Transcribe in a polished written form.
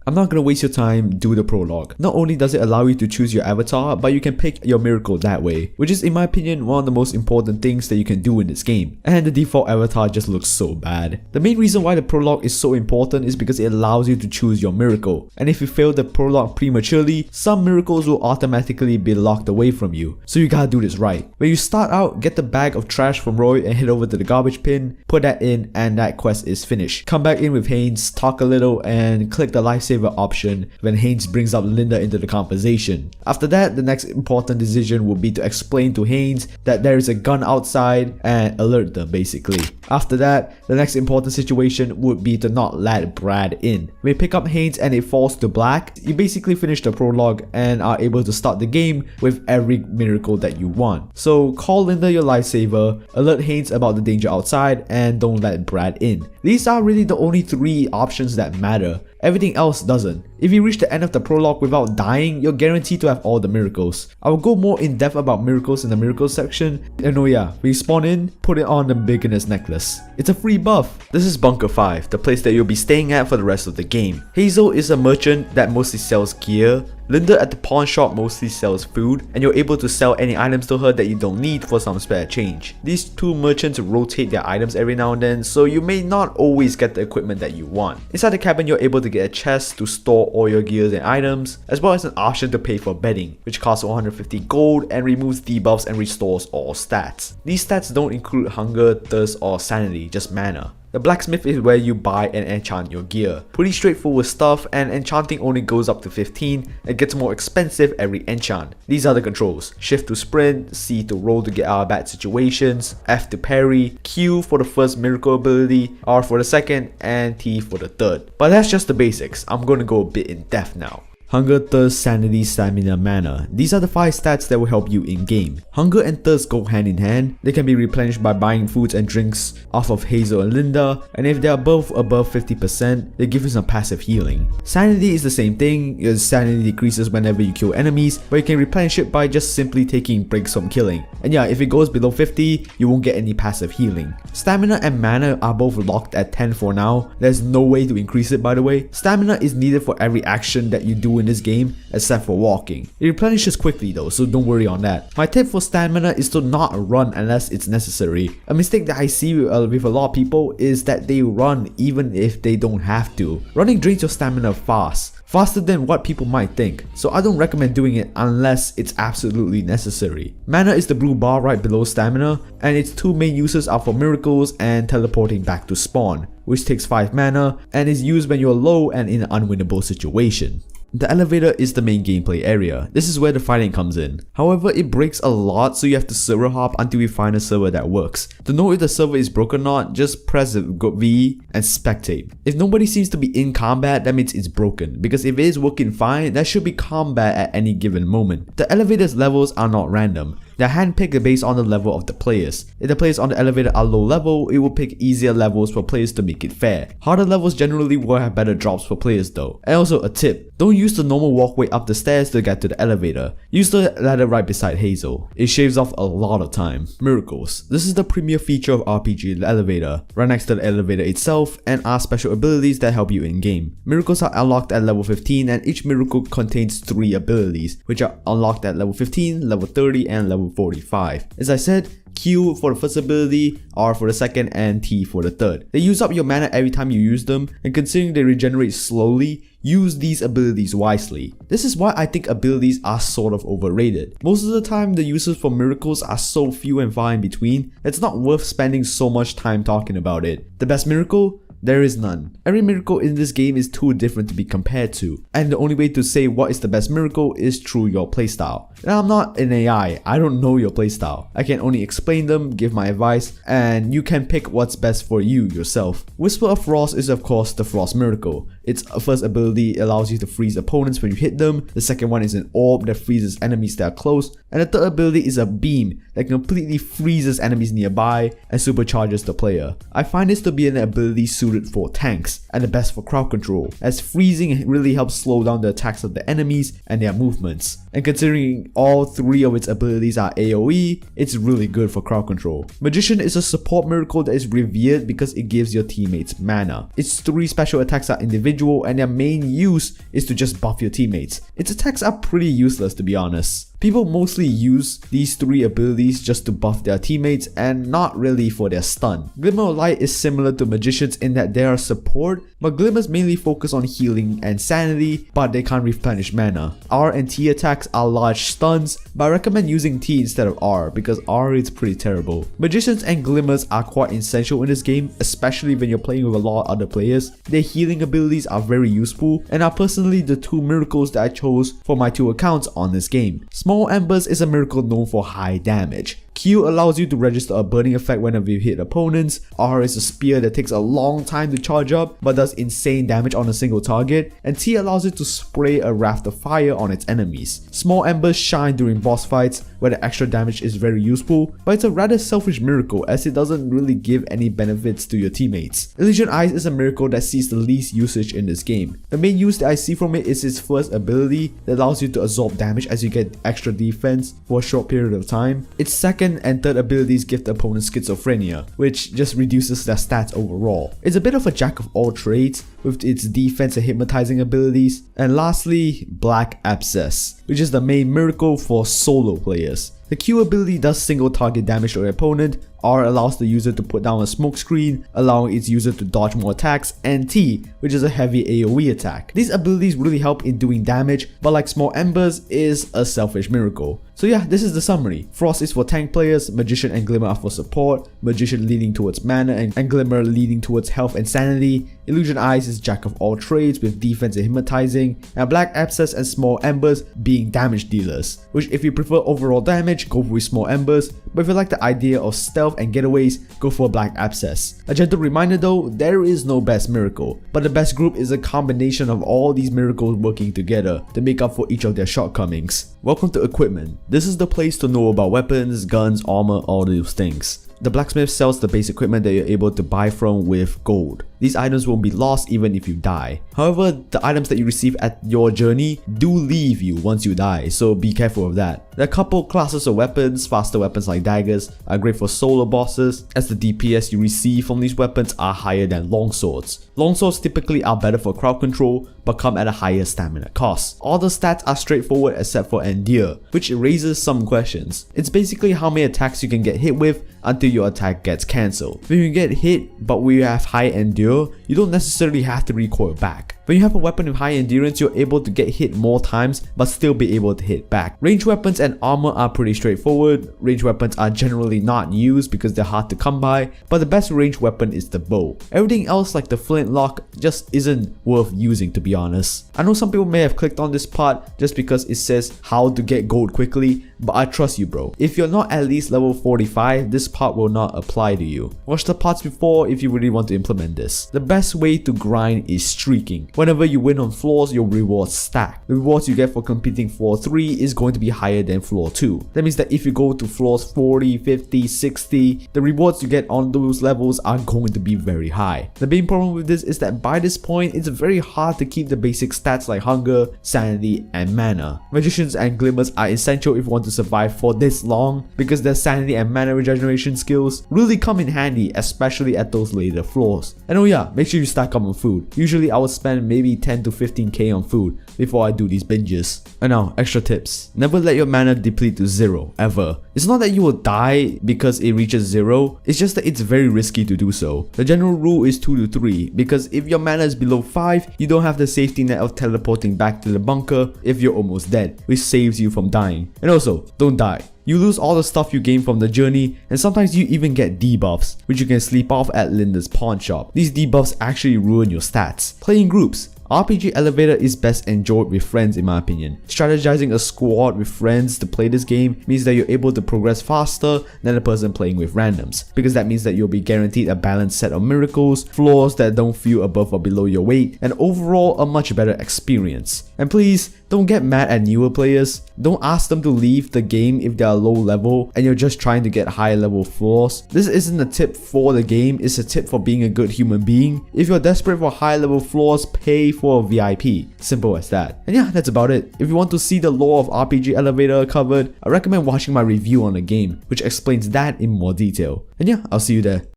I'm not gonna waste your time, do the prologue. Not only does it allow you to choose your avatar, but you can pick your miracle that way, which is in my opinion one of the most important things that you can do in this game. And the default avatar just looks so bad. The main reason why the prologue is so important is because it allows you to choose your miracle. And if you fail the prologue prematurely, some miracles will automatically be locked away from you. So you gotta do this right. When you start out, get the bag of trash from Roy and head over to the garbage bin, put that in, and that quest is finished. Come back in with Haynes, talk a little, and click the lifesaver option when Haynes brings up Linda into the conversation. After that, the next important decision will be to explain to Haynes that there is a gun outside and alert them basically. After that, the next important situation would be to not let Brad in. When you pick up Haynes and it falls to black, you basically finish the prologue and are able to start the game with every miracle that you want. So call Linda your lifesaver, alert Haynes about the danger outside, and don't let Brad in. These are really the only 3 options that matter. Everything else doesn't. If you reach the end of the prologue without dying, you're guaranteed to have all the miracles. I will go more in depth about miracles in the miracles section. And oh yeah, when you spawn in, put it on the beginner's necklace. It's a free buff. This is Bunker 5, the place that you'll be staying at for the rest of the game. Hazel is a merchant that mostly sells gear. Linda at the pawn shop mostly sells food, and you're able to sell any items to her that you don't need for some spare change. These 2 merchants rotate their items every now and then, so you may not always get the equipment that you want. Inside the cabin, you're able to get a chest to store all your gears and items, as well as an option to pay for bedding, which costs 150 gold and removes debuffs and restores all stats. These stats don't include hunger, thirst, or sanity, just mana. The blacksmith is where you buy and enchant your gear. Pretty straightforward stuff, and enchanting only goes up to 15 and gets more expensive every enchant. These are the controls: shift to sprint, C to roll to get out of bad situations, F to parry, Q for the first miracle ability, R for the second, and T for the third. But that's just the basics. I'm gonna go a bit in depth now. Hunger, thirst, sanity, stamina, mana. These are the 5 stats that will help you in game. Hunger and thirst go hand in hand. They can be replenished by buying foods and drinks off of Hazel and Linda, and if they're above 50%, they give you some passive healing. Sanity is the same thing. Your sanity decreases whenever you kill enemies, but you can replenish it by just simply taking breaks from killing. And yeah, if it goes below 50, you won't get any passive healing. Stamina and mana are both locked at 10 for now. There's no way to increase it, by the way. Stamina is needed for every action that you do in this game except for walking. It replenishes quickly though, so don't worry on that. My tip for stamina is to not run unless it's necessary. A mistake that I see with a lot of people is that they run even if they don't have to. Running drains your stamina faster than what people might think, so I don't recommend doing it unless it's absolutely necessary. Mana is the blue bar right below stamina, and its 2 main uses are for miracles and teleporting back to spawn, which takes 5 mana and is used when you're low and in an unwinnable situation. The elevator is the main gameplay area. This is where the fighting comes in. However, it breaks a lot, so you have to server hop until you find a server that works. To know if the server is broken or not, just press V and spectate. If nobody seems to be in combat, that means it's broken, because if it is working fine, there should be combat at any given moment. The elevator's levels are not random. They're handpicked based on the level of the players. If the players on the elevator are low level, it will pick easier levels for players to make it fair. Harder levels generally will have better drops for players though. And also a tip, don't use the normal walkway up the stairs to get to the elevator. Use the ladder right beside Hazel. It shaves off a lot of time. Miracles. This is the premier feature of RPG, the elevator. Right next to the elevator itself, and are special abilities that help you in game. Miracles are unlocked at level 15, and each miracle contains 3 abilities, which are unlocked at level 15, level 30, and level 45. As I said, Q for the first ability, R for the second, and T for the third. They use up your mana every time you use them, and considering they regenerate slowly, use these abilities wisely. This is why I think abilities are sort of overrated. Most of the time, the uses for miracles are so few and far in between, it's not worth spending so much time talking about it. The best miracle? There is none. Every miracle in this game is too different to be compared to, and the only way to say what is the best miracle is through your playstyle. And I'm not an AI, I don't know your playstyle. I can only explain them, give my advice, and you can pick what's best for you yourself. Whisper of Frost is of course the Frost miracle. Its first ability allows you to freeze opponents when you hit them, the second one is an orb that freezes enemies that are close, and the third ability is a beam that completely freezes enemies nearby and supercharges the player. I find this to be an ability suited suited for tanks and the best for crowd control, as freezing really helps slow down the attacks of the enemies and their movements. And considering all 3 of its abilities are AoE, it's really good for crowd control. Magician is a support miracle that is revered because it gives your teammates mana. Its 3 special attacks are individual and their main use is to just buff your teammates. Its attacks are pretty useless, to be honest. People mostly use these 3 abilities just to buff their teammates and not really for their stun. Glimmer of Light is similar to Magicians in that they are support, but Glimmers mainly focus on healing and sanity, but they can't replenish mana. R and T attacks are large stuns, but I recommend using T instead of R because R is pretty terrible. Magicians and Glimmers are quite essential in this game, especially when you're playing with a lot of other players. Their healing abilities are very useful and are personally the 2 miracles that I chose for my 2 accounts on this game. Small Embers is a miracle known for high damage. Q allows you to register a burning effect whenever you hit opponents. R is a spear that takes a long time to charge up but does insane damage on a single target. And T allows it to spray a raft of fire on its enemies. Small Embers shine during boss fights where the extra damage is very useful, but it's a rather selfish miracle as it doesn't really give any benefits to your teammates. Illusion Eyes is a miracle that sees the least usage in this game. The main use that I see from it is its first ability that allows you to absorb damage as you get extra defense for a short period of time. Its second and third abilities give the opponent schizophrenia, which just reduces their stats overall. It's a bit of a jack of all trades with its defense and hypnotizing abilities. And lastly, Black Abscess, which is the main miracle for solo players. The Q ability does single target damage to an opponent, R allows the user to put down a smoke screen, allowing its user to dodge more attacks, and T, which is a heavy AoE attack. These abilities really help in doing damage, but like Small Embers, is a selfish miracle. So yeah, this is the summary. Frost is for tank players, Magician and Glimmer are for support, Magician leading towards mana and Glimmer leading towards health and sanity, Illusion Eyes is jack of all trades with defense and hypnotizing, and Black Abscess and Small Embers being damage dealers, which if you prefer overall damage, go with Small Embers, but if you like the idea of stealth and getaways, go for Black Abscess. A gentle reminder though, there is no best miracle, but the best group is a combination of all these miracles working together to make up for each of their shortcomings. Welcome to Equipment. This is the place to know about weapons, guns, armor, all those things. The blacksmith sells the base equipment that you're able to buy from with gold. These items won't be lost even if you die. However, the items that you receive at your journey do leave you once you die, so be careful of that. There are a couple classes of weapons. Faster weapons like daggers are great for solo bosses, as the DPS you receive from these weapons are higher than longswords. Longswords typically are better for crowd control, but come at a higher stamina cost. All the stats are straightforward except for Endure, which raises some questions. It's basically how many attacks you can get hit with until your attack gets cancelled. When you get hit but we have high Endure, you don't necessarily have to recoil back. When you have a weapon with high endurance, you're able to get hit more times but still be able to hit back. Ranged weapons and armor are pretty straightforward. Ranged weapons are generally not used because they're hard to come by, but the best ranged weapon is the bow. Everything else like the flintlock just isn't worth using, to be honest. I know some people may have clicked on this part just because it says how to get gold quickly, but I trust you bro. If you're not at least level 45, this part will not apply to you. Watch the parts before if you really want to implement this. The best way to grind is streaking. Whenever you win on floors, your rewards stack. The rewards you get for completing floor 3 is going to be higher than floor 2. That means that if you go to floors 40, 50, 60, the rewards you get on those levels are going to be very high. The main problem with this is that by this point, it's very hard to keep the basic stats like hunger, sanity, and mana. Magicians and Glimmers are essential if you want to survive for this long because their sanity and mana regeneration skills really come in handy, especially at those later floors. And oh yeah, make sure you stack up on food. Usually I would spend maybe 10 to 15k on food before I do these binges. And now, extra tips. Never let your mana deplete to 0, ever. It's not that you will die because it reaches 0, it's just that it's very risky to do so. The general rule is 2 to 3 because if your mana is below 5, you don't have the safety net of teleporting back to the bunker if you're almost dead, which saves you from dying. And also, don't die. You lose all the stuff you gain from the journey, and sometimes you even get debuffs, which you can sleep off at Linda's pawn shop. These debuffs actually ruin your stats. Play in groups. RPG Elevator is best enjoyed with friends in my opinion. Strategizing a squad with friends to play this game means that you're able to progress faster than a person playing with randoms, because that means that you'll be guaranteed a balanced set of miracles, floors that don't feel above or below your weight, and overall a much better experience. And please, Don't get mad at newer players. Don't ask them to leave the game if they are low level and you're just trying to get high level floors. This isn't a tip for the game, it's a tip for being a good human being. If you're desperate for high level floors, pay for a VIP. Simple as that. And yeah, that's about it. If you want to see the lore of RPG Elevator covered, I recommend watching my review on the game, which explains that in more detail. And yeah, I'll see you there.